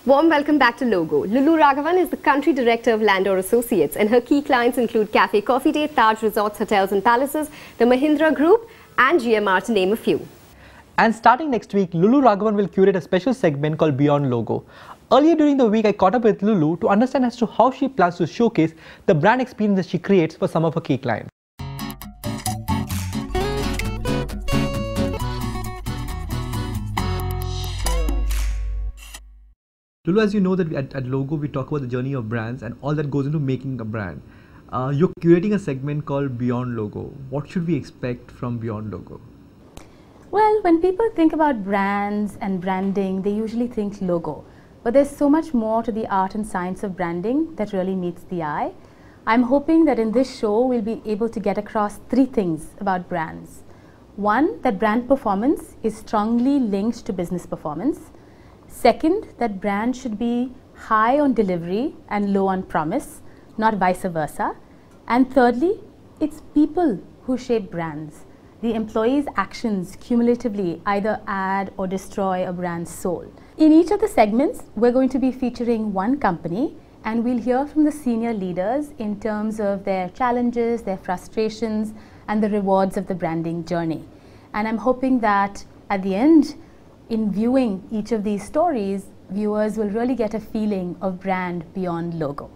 Warm welcome back to Logo. Lulu Raghavan is the country director of Landor Associates, and her key clients include Cafe Coffee Day, Taj Hotels and Palaces, the Mahindra Group and GMR, to name a few. And starting next week, Lulu Raghavan will curate a special segment called Beyond Logo. Earlier during the week, I caught up with Lulu to understand as to how she plans to showcase the brand experiences she creates for some of her key clients. Lulu, as you know that at Logo, we talk about the journey of brands and all that goes into making a brand. You're curating a segment called Beyond Logo. What should we expect from Beyond Logo? Well, when people think about brands and branding, they usually think logo. But there's so much more to the art and science of branding that really meets the eye. I'm hoping that in this show, we'll be able to get across three things about brands. One, that brand performance is strongly linked to business performance. Second, that brand should be high on delivery and low on promise, not vice versa. And thirdly, it's people who shape brands. The employees' actions cumulatively either add or destroy a brand's soul. In each of the segments, we're going to be featuring one company, and we'll hear from the senior leaders in terms of their challenges, their frustrations, and the rewards of the branding journey. And I'm hoping that at the end, in viewing each of these stories, viewers will really get a feeling of brand beyond logo.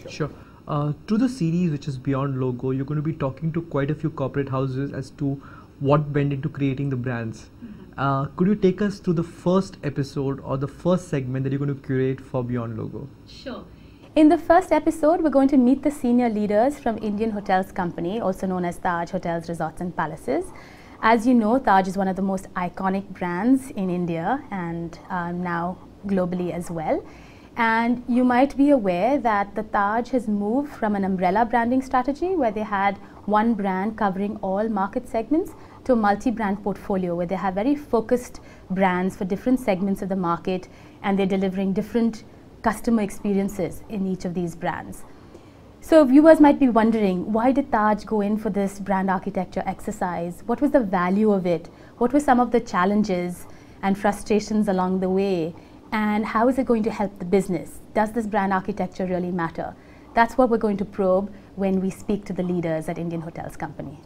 Sure. To the series, which is Beyond Logo, you're going to be talking to quite a few corporate houses as to what went into creating the brands. Could you take us to the first episode or the first segment that you're going to curate for Beyond Logo? Sure. In the first episode, we're going to meet the senior leaders from Indian Hotels Company, also known as Taj Hotels, Resorts and Palaces. As you know, Taj is one of the most iconic brands in India and now globally as well. And you might be aware that the Taj has moved from an umbrella branding strategy where they had one brand covering all market segments to a multi-brand portfolio where they have very focused brands for different segments of the market, and they're delivering different customer experiences in each of these brands. So viewers might be wondering, why did Taj go in for this brand architecture exercise? What was the value of it? What were some of the challenges and frustrations along the way? And how is it going to help the business? Does this brand architecture really matter? That's what we're going to probe when we speak to the leaders at Indian Hotels Company.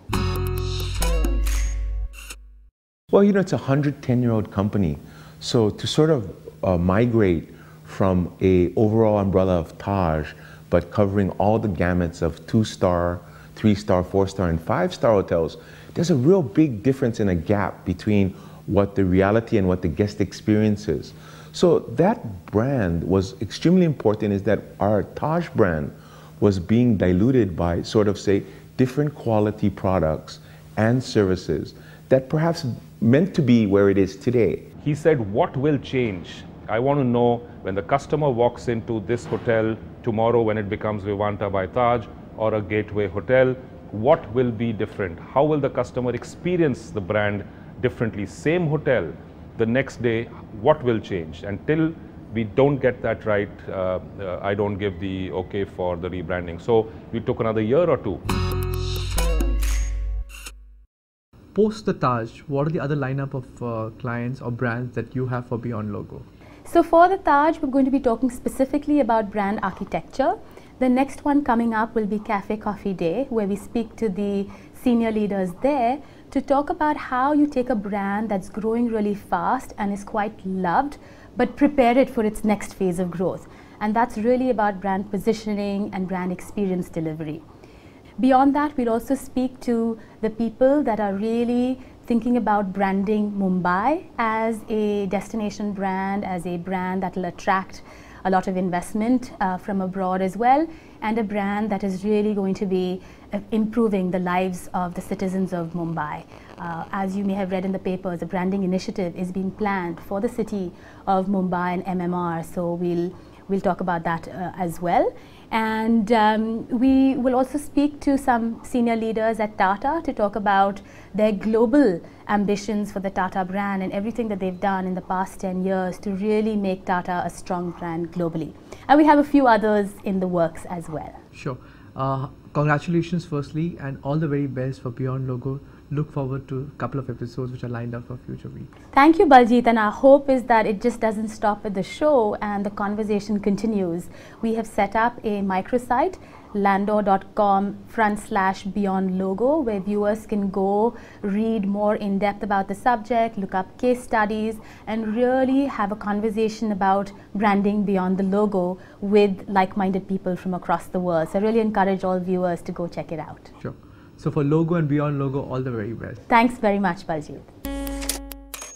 Well, you know, it's a 110-year-old company. So to sort of migrate from an overall umbrella of Taj, but covering all the gamuts of 2-star, 3-star, 4-star, and 5-star hotels, there's a real big difference in a gap between what the reality and what the guest experience is. So that brand was extremely important, is that our Taj brand was being diluted by sort of, say, different quality products and services that perhaps meant to be where it is today. He said, what will change? I want to know when the customer walks into this hotel tomorrow when it becomes Vivanta by Taj or a gateway hotel, what will be different? How will the customer experience the brand differently? Same hotel, the next day, what will change? Until we don't get that right, I don't give the okay for the rebranding. So we took another year or two. Post the Taj, what are the other lineup of clients or brands that you have for Beyond Logo? So for the Taj, we're going to be talking specifically about brand architecture. The next one coming up will be Cafe Coffee Day, where we speak to the senior leaders there to talk about how you take a brand that's growing really fast and is quite loved, but prepare it for its next phase of growth. And that's really about brand positioning and brand experience delivery. Beyond that, we'll also speak to the people that are really thinking about branding Mumbai as a destination brand, as a brand that will attract a lot of investment from abroad as well, and a brand that is really going to be improving the lives of the citizens of Mumbai. As you may have read in the papers, a branding initiative is being planned for the city of Mumbai and MMR, so we'll talk about that as well. And we will also speak to some senior leaders at Tata to talk about their global ambitions for the Tata brand and everything that they've done in the past 10 years to really make Tata a strong brand globally. And we have a few others in the works as well. Sure. Congratulations firstly, and all the very best for Beyond Logo. Look forward to a couple of episodes which are lined up for future weeks. Thank you, Baljit, and our hope is that it just doesn't stop at the show and the conversation continues. We have set up a microsite, landor.com/beyondlogo, where viewers can go read more in depth about the subject, look up case studies, and really have a conversation about branding beyond the logo with like-minded people from across the world. So I really encourage all viewers to go check it out. Sure. So for Logo and Beyond Logo, all the very best. Thanks very much, Baljit.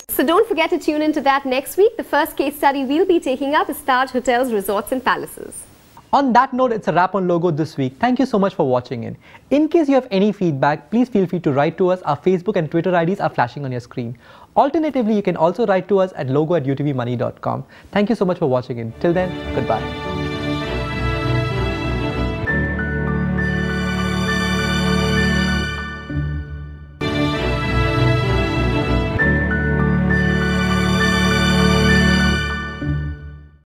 So don't forget to tune into that next week. The first case study we'll be taking up is Taj Hotels, Resorts and Palaces. On that note, it's a wrap on Logo this week. Thank you so much for watching in. In case you have any feedback, please feel free to write to us. Our Facebook and Twitter IDs are flashing on your screen. Alternatively, you can also write to us at logo@utvmoney.com. Thank you so much for watching in. Till then, goodbye.